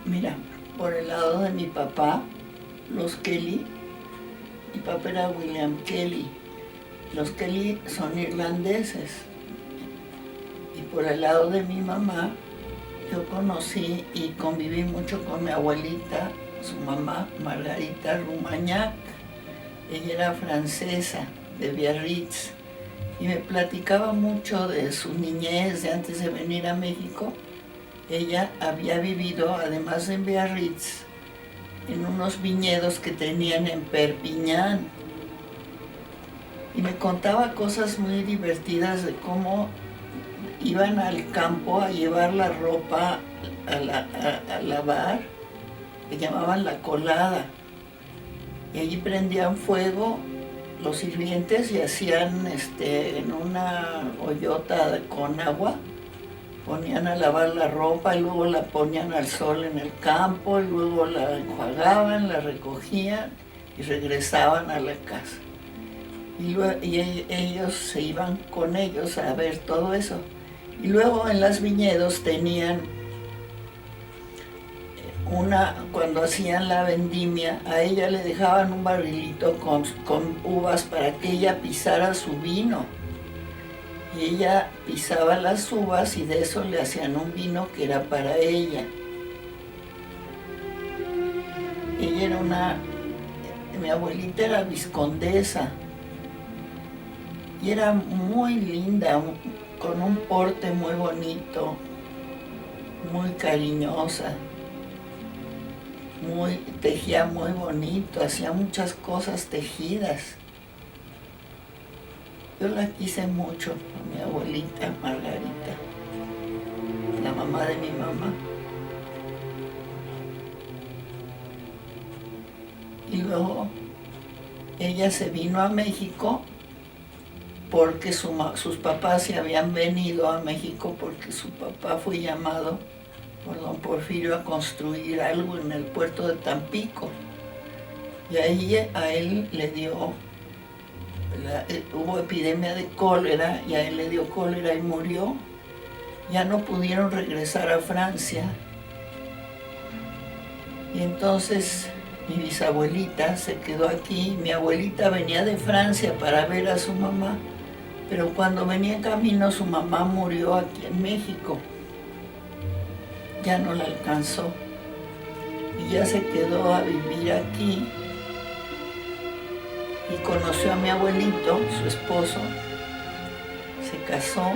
Mira, por el lado de mi papá, los Kelly, mi papá era William Kelly. Los Kelly son irlandeses. Y por el lado de mi mamá, yo conocí y conviví mucho con mi abuelita, su mamá, Margarita Rumagnac. Ella era francesa, de Biarritz, y me platicaba mucho de su niñez, de antes de venir a México. Ella había vivido, además en Biarritz, en unos viñedos que tenían en Perpiñán. Y me contaba cosas muy divertidas de cómo iban al campo a llevar la ropa a lavar, que llamaban la colada. Y allí prendían fuego los sirvientes y hacían en una ollota con agua, ponían a lavar la ropa y luego la ponían al sol en el campo y luego la enjuagaban, la recogían y regresaban a la casa. Y ellos se iban con ellos a ver todo eso. Y luego en las viñedos tenían cuando hacían la vendimia, a ella le dejaban un barrilito con uvas para que ella pisara su vino. Y ella pisaba las uvas y de eso le hacían un vino que era para ella. Ella era mi abuelita era vizcondesa y era muy linda, con un porte muy bonito, muy cariñosa. Tejía muy bonito, hacía muchas cosas tejidas. Yo la quise mucho, a mi abuelita Margarita, la mamá de mi mamá. Y luego ella se vino a México porque sus papás se habían venido a México porque su papá fue llamado por don Porfirio a construir algo en el puerto de Tampico. Y ahí a él le dio, hubo epidemia de cólera y a él le dio cólera y murió. Ya no pudieron regresar a Francia. Y entonces mi bisabuelita se quedó aquí. Mi abuelita venía de Francia para ver a su mamá, pero cuando venía en camino su mamá murió aquí en México. Ya no la alcanzó y ya se quedó a vivir aquí y conoció a mi abuelito, su esposo, se casó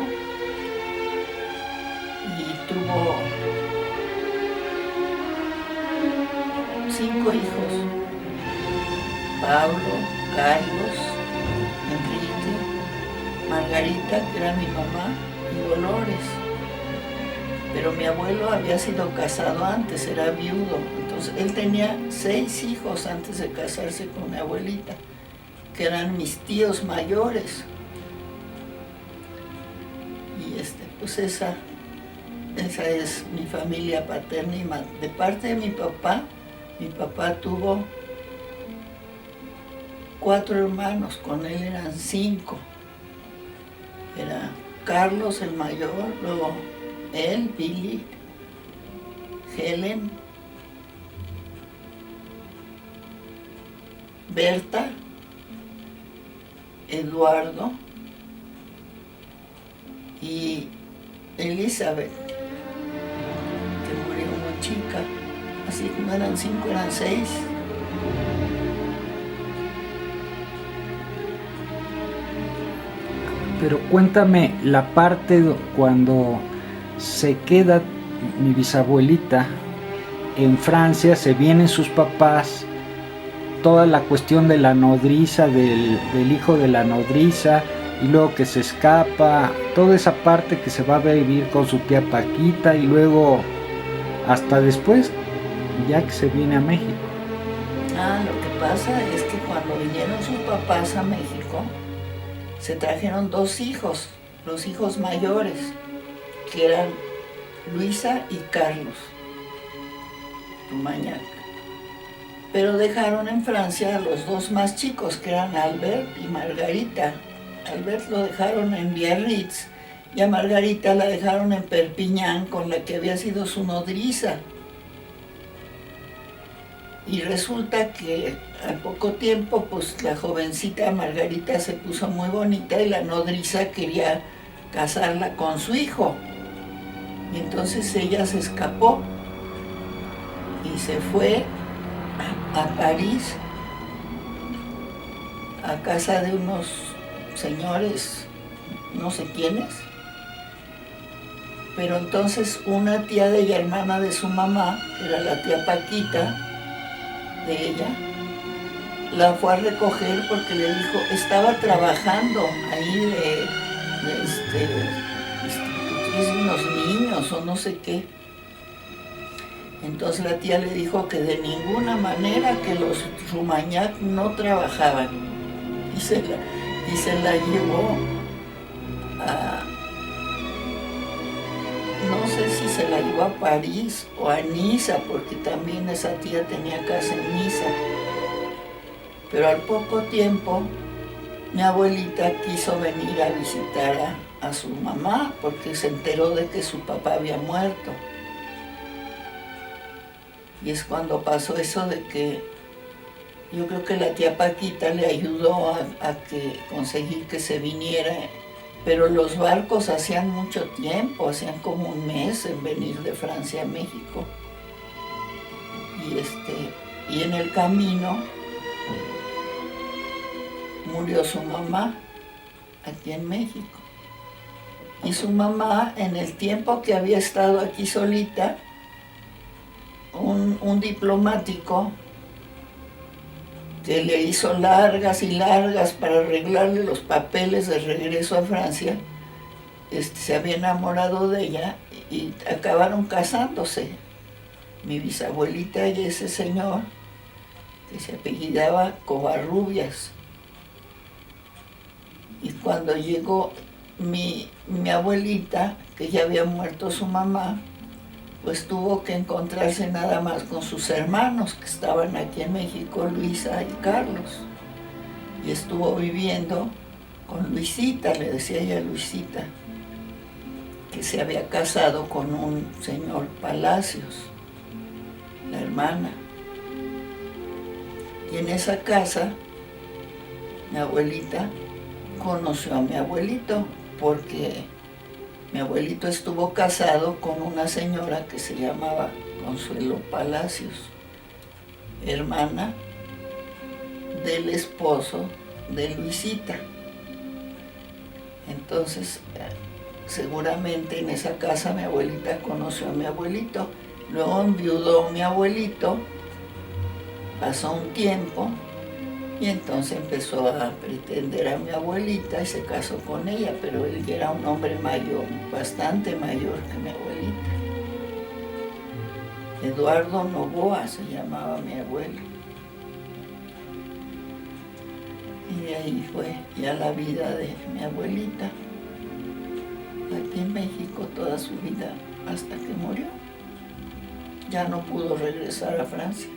y tuvo 5 hijos: Pablo, Carlos, Enrique, Margarita, que era mi mamá, y Dolores. Pero mi abuelo había sido casado antes, era viudo. Entonces él tenía 6 hijos antes de casarse con mi abuelita, que eran mis tíos mayores. Y pues esa es mi familia paterna y materna. De parte de mi papá tuvo 4 hermanos, con él eran 5. Era Carlos el mayor, luego él, Billy, Helen, Berta, Eduardo y Elizabeth, que murió muy chica. Así que no eran 5, eran 6. Pero cuéntame la parte cuando se queda mi bisabuelita en Francia, se vienen sus papás, toda la cuestión de la nodriza, del hijo de la nodriza, y luego que se escapa, toda esa parte que se va a vivir con su tía Paquita, y luego hasta después, ya que se viene a México. Lo que pasa es que cuando vinieron sus papás a México, se trajeron 2 hijos, los hijos mayores, que eran Luisa y Carlos Rumagnac. Pero dejaron en Francia a los 2 más chicos, que eran Albert y Margarita. Albert lo dejaron en Biarritz Y a Margarita la dejaron en Perpiñán con la que había sido su nodriza. Y resulta que al poco tiempo, pues la jovencita Margarita se puso muy bonita y la nodriza quería casarla con su hijo. Y entonces ella se escapó y se fue a París, a casa de unos señores, no sé quiénes. Pero entonces una tía de ella, hermana de su mamá, que era la tía Paquita de ella, la fue a recoger porque le dijo, estaba trabajando ahí de unos niños o no sé qué. Entonces la tía le dijo que de ninguna manera, que los Rumagnac no trabajaban. Y se la llevó a, no sé si se la llevó a París o a Niza, porque también esa tía tenía casa en Niza. Pero al poco tiempo, mi abuelita quiso venir a visitar a su mamá, porque se enteró de que su papá había muerto. Y es cuando pasó eso de que yo creo que la tía Paquita le ayudó a conseguir que se viniera, pero los barcos hacían mucho tiempo, hacían como un mes en venir de Francia a México. Y en el camino murió su mamá aquí en México. Y su mamá, en el tiempo que había estado aquí solita, un diplomático que le hizo largas y largas para arreglarle los papeles de regreso a Francia, se había enamorado de ella y acabaron casándose. Mi bisabuelita y ese señor, que se apellidaba Covarrubias. Y cuando llegó mi abuelita, que ya había muerto su mamá, pues tuvo que encontrarse nada más con sus hermanos que estaban aquí en México, Luisa y Carlos. Y estuvo viviendo con Luisita, le decía ella Luisita, que se había casado con un señor Palacios, la hermana. Y en esa casa, mi abuelita conoció a mi abuelito, porque mi abuelito estuvo casado con una señora que se llamaba Consuelo Palacios, hermana del esposo de Luisita. Entonces, seguramente en esa casa mi abuelita conoció a mi abuelito. Luego enviudó mi abuelito, pasó un tiempo, y entonces empezó a pretender a mi abuelita y se casó con ella, pero él ya era un hombre mayor, bastante mayor que mi abuelita. Eduardo Novoa se llamaba mi abuelo. Y de ahí fue ya la vida de mi abuelita, aquí en México toda su vida hasta que murió. Ya no pudo regresar a Francia.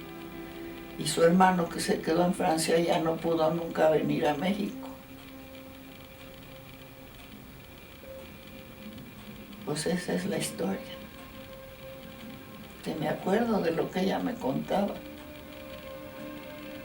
Y su hermano, que se quedó en Francia, ya no pudo nunca venir a México. Pues esa es la historia. Que me acuerdo de lo que ella me contaba.